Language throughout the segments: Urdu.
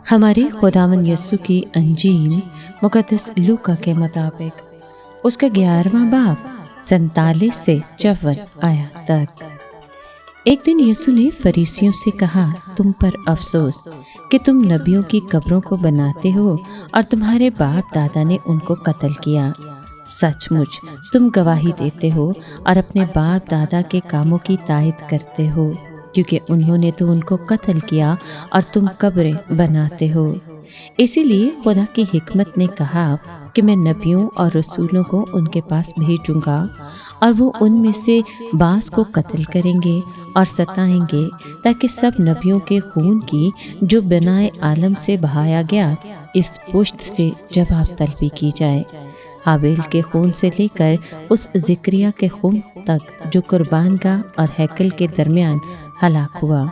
ہمارے خداوند یسوع کی انجیل مقدس لوکا کے مطابق اس کا 11واں باب 47 سے 54 آیات تک۔ ایک دن یسوع نے فریسیوں سے کہا، تم پر افسوس کہ تم نبیوں کی قبروں کو بناتے ہو اور تمہارے باپ دادا نے ان کو قتل کیا۔ سچ مچ تم گواہی دیتے ہو اور اپنے باپ دادا کے کاموں کی تائید کرتے ہو، کیونکہ انہوں نے تو ان کو قتل کیا اور تم قبریں بناتے ہو۔ اسی لیے خدا کی حکمت نے کہا کہ میں نبیوں اور رسولوں کو ان کے پاس بھیجوں گا اور وہ ان میں سے بعض کو قتل کریں گے اور ستائیں گے، تاکہ سب نبیوں کے خون کی جو بنائے عالم سے بہایا گیا اس پشت سے جواب طلبی کی جائے، حابیل کے خون سے لے کر اس زکریا کے خون تک جو قربان گاہ اور ہیکل کے درمیان ہلاک ہوا۔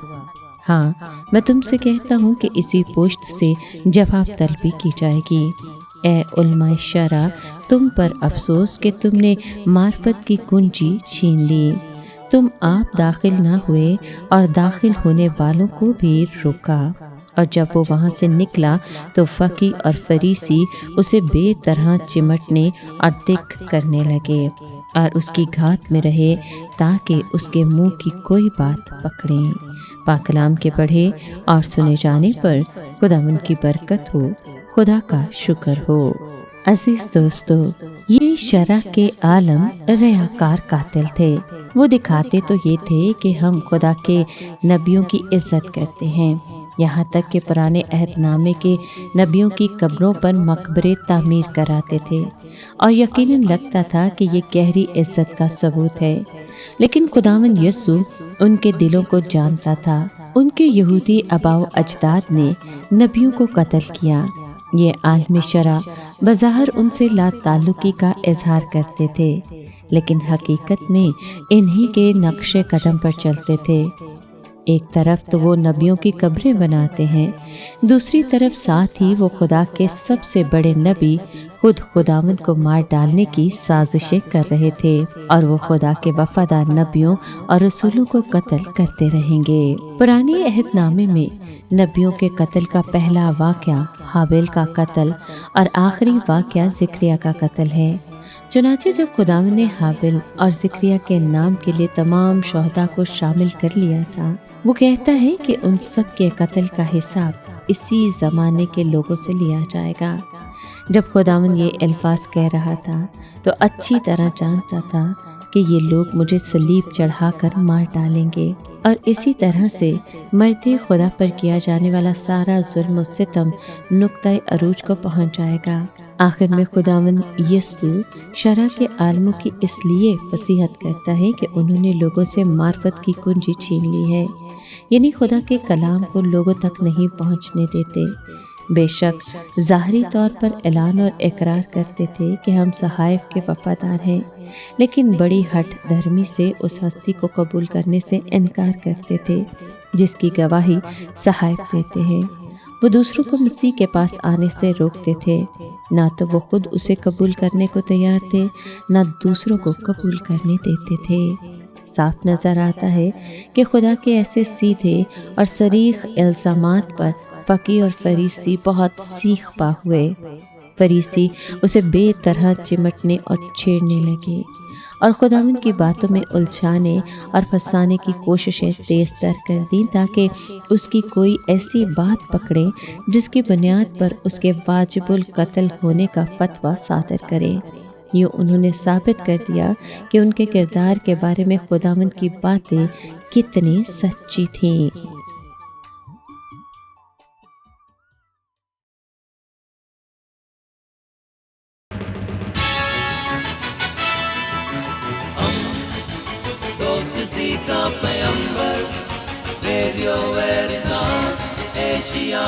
ہاں، میں تم سے کہتا ہوں کہ اسی پشت سے جواب طلبی کی جائے گی۔ اے علماء شرع، تم پر افسوس کہ تم نے معرفت کی کنجی چھین لی۔ تم آپ داخل نہ ہوئے اور داخل ہونے والوں کو بھی روکا۔ اور جب وہ وہاں سے نکلا تو فقی اور فریسی اسے بے طرح چمٹنے اور دکھ کرنے لگے اور اس کی گھات میں رہے تاکہ اس کے منہ کی کوئی بات پکڑیں۔ پاک کلام کے پڑھے اور سنے جانے پر خداوند کی برکت ہو، خدا کا شکر ہو۔ عزیز دوستو، یہ شرع کے عالم ریاکار قاتل تھے۔ وہ دکھاتے تو یہ تھے کہ ہم خدا کے نبیوں کی عزت کرتے ہیں، یہاں تک کہ پرانے عہد نامے کے نبیوں کی قبروں پر مقبرے تعمیر کراتے تھے، اور یقیناً لگتا تھا کہ یہ گہری عزت کا ثبوت ہے۔ لیکن خداوند یسوع ان کے دلوں کو جانتا تھا۔ ان کے یہودی آباء و اجداد نے نبیوں کو قتل کیا۔ یہ عالم شرع بظاہر ان سے لا تعلقی کا اظہار کرتے تھے، لیکن حقیقت میں انہی کے نقش قدم پر چلتے تھے۔ ایک طرف تو وہ نبیوں کی قبریں بناتے ہیں، دوسری طرف ساتھ ہی وہ خدا کے سب سے بڑے نبی خود خداوند کو مار ڈالنے کی سازشیں کر رہے تھے، اور وہ خدا کے وفادار نبیوں اور رسولوں کو قتل کرتے رہیں گے۔ پرانے عہد نامے میں نبیوں کے قتل کا پہلا واقعہ حابیل کا قتل اور آخری واقعہ زکریا کا قتل ہے۔ چنانچہ جب خداوند نے حابیل اور زکریا کے نام کے لیے تمام شہداء کو شامل کر لیا تھا، وہ کہتا ہے کہ ان سب کے قتل کا حساب اسی زمانے کے لوگوں سے لیا جائے گا۔ جب خداوند یہ الفاظ کہہ رہا تھا تو اچھی طرح جانتا تھا کہ یہ لوگ مجھے صلیب چڑھا کر مار ڈالیں گے، اور اسی طرح سے مرد خدا پر کیا جانے والا سارا ظلم و ستم نقطۂ عروج کو پہنچ جائے گا۔ آخر میں خداوند یسوع شرع کے عالموں کی اس لیے فصیحت کرتا ہے کہ انہوں نے لوگوں سے معرفت کی کنجی چھین لی ہے، یعنی خدا کے کلام کو لوگوں تک نہیں پہنچنے دیتے۔ بے شک ظاہری طور پر اعلان اور اقرار کرتے تھے کہ ہم صحائف کے وفادار ہیں، لیکن بڑی ہٹ دھرمی سے اس ہستی کو قبول کرنے سے انکار کرتے تھے جس کی گواہی صحائف دیتے ہیں۔ وہ دوسروں کو مسیح کے پاس آنے سے روکتے تھے، نہ تو وہ خود اسے قبول کرنے کو تیار تھے، نہ دوسروں کو قبول کرنے دیتے تھے۔ صاف نظر آتا ہے کہ خدا کے ایسے سیدھے اور صریح الزامات پر فقی اور فریسی بہت سیخ پا ہوئے۔ فریسی اسے بے طرح چمٹنے اور چھیڑنے لگے اور خداوند کی باتوں میں الجھانے اور پھنسانے کی کوششیں تیز تر کر دیں تاکہ اس کی کوئی ایسی بات پکڑیں جس کی بنیاد پر اس کے واجب القتل ہونے کا فتویٰ صادر کریں۔ یوں انہوں نے ثابت کر دیا کہ ان کے کردار کے بارے میں خداوند کی باتیں کتنی سچی تھیں۔ دوستی کا پیمبر، ریڈیو ویریتاس ایشیا۔